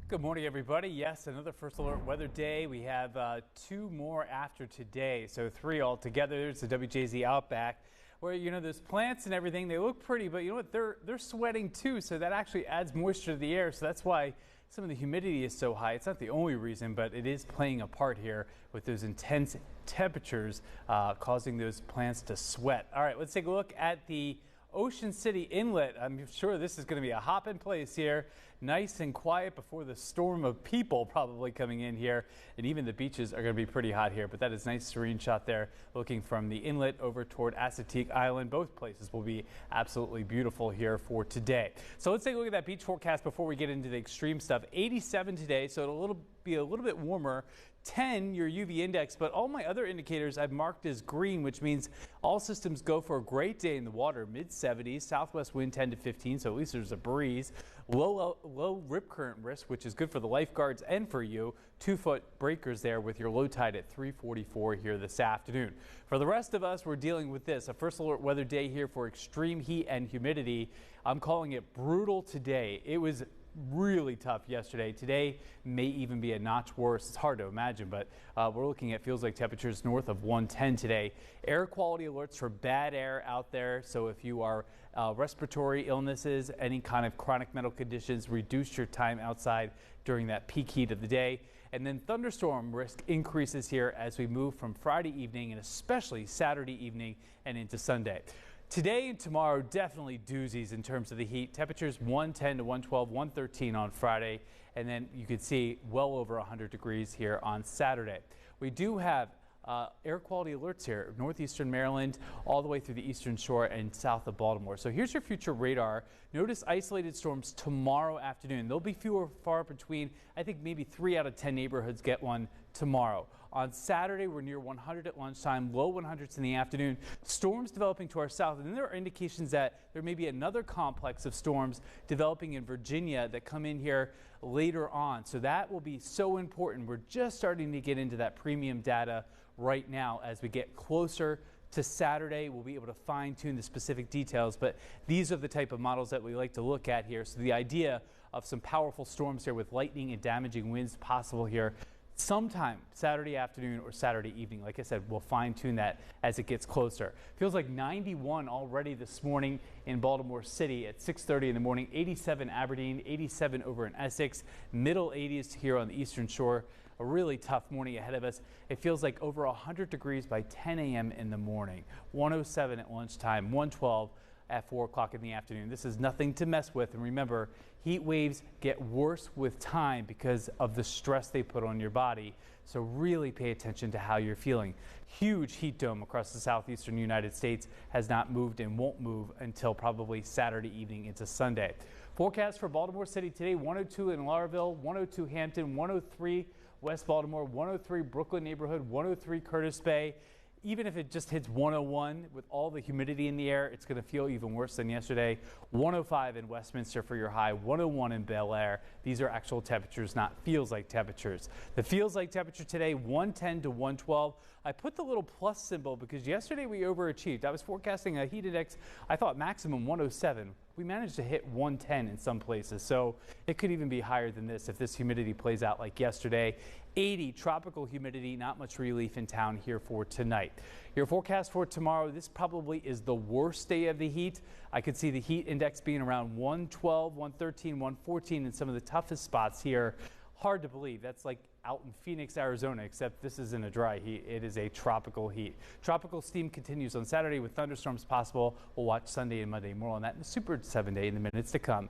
Good morning, everybody. Yes, another first alert weather day. We have two more after today, so three altogether. There's the WJZ Outback, where those plants and everything, they look pretty, but you know what? They're sweating too, so that actually adds moisture to the air. So that's why some of the humidity is so high. It's not the only reason, but it is playing a part here with those intense temperatures causing those plants to sweat. All right, let's take a look at the Ocean City Inlet. I'm sure this is going to be a hopping place here. Nice and quiet before the storm of people probably coming in here. And even the beaches are going to be pretty hot here. But that is a nice serene shot there looking from the inlet over toward Assateague Island. Both places will be absolutely beautiful here for today. So let's take a look at that beach forecast before we get into the extreme stuff. 87 today, so it'll be a little bit warmer. 10 your UV index, but all my other indicators I've marked as green, which means all systems go for a great day in the water. Mid-70s, southwest wind 10 to 15, so at least there's a breeze. Low rip current risk, which is good for the lifeguards and for you. 2-foot breakers there with your low tide at 3:44 here this afternoon. For the rest of us, we're dealing with this, a first alert weather day here for extreme heat and humidity. I'm calling it brutal today. It was really tough yesterday. Today may even be a notch worse. It's hard to imagine, but we're looking at feels like temperatures north of 110 today. Air quality alerts for bad air out there. So if you are respiratory illnesses, any kind of chronic medical conditions, reduce your time outside during that peak heat of the day. And then thunderstorm risk increases here as we move from Friday evening and especially Saturday evening and into Sunday. Today and tomorrow, definitely doozies in terms of the heat. Temperatures 110 to 112, 113 on Friday, and then you could see well over 100 degrees here on Saturday. We do have air quality alerts here, northeastern Maryland, all the way through the eastern shore and south of Baltimore. So here's your future radar. Notice isolated storms tomorrow afternoon. There'll be fewer far between. I think maybe 3 out of 10 neighborhoods get one tomorrow. On Saturday, we're near 100 at lunchtime, low 100s in the afternoon. Storms developing to our south, and there are indications that there may be another complex of storms developing in Virginia that come in here later on. So that will be so important. We're just starting to get into that premium data right now. As we get closer to Saturday, we'll be able to fine-tune the specific details, but these are the type of models that we like to look at here. So the idea of some powerful storms here with lightning and damaging winds possible here sometime Saturday afternoon or Saturday evening. Like I said, we'll fine-tune that as it gets closer. Feels like 91 already this morning in Baltimore City at 6:30 in the morning. 87 Aberdeen, 87 over in Essex, middle 80s here on the eastern shore. A really tough morning ahead of us. It feels like over 100 degrees by 10 a.m. in the morning. 107 at lunchtime, 112 at 4 o'clock in the afternoon. This is nothing to mess with. And remember, heat waves get worse with time because of the stress they put on your body. So really pay attention to how you're feeling. Huge heat dome across the southeastern United States has not moved and won't move until probably Saturday evening into Sunday. Forecast for Baltimore City today, 102 in Lauraville, 102 Hampton, 103 West Baltimore, 103 Brooklyn neighborhood, 103 Curtis Bay. Even if it just hits 101 with all the humidity in the air, it's going to feel even worse than yesterday. 105 in Westminster for your high, 101 in Bel Air. These are actual temperatures, not feels like temperatures. The feels like temperature today, 110 to 112. I put the little plus symbol because yesterday we overachieved. I was forecasting a heat index, I thought maximum 107. We managed to hit 110 in some places, so it could even be higher than this if this humidity plays out like yesterday. 80 tropical humidity, not much relief in town here for tonight. Your forecast for tomorrow, this probably is the worst day of the heat. I could see the heat index being around 112, 113, 114 in some of the toughest spots here. Hard to believe. That's like out in Phoenix, Arizona, except this isn't a dry heat. It is a tropical heat. Tropical steam continues on Saturday with thunderstorms possible. We'll watch Sunday and Monday. More on that in the Super 7 Day in the minutes to come.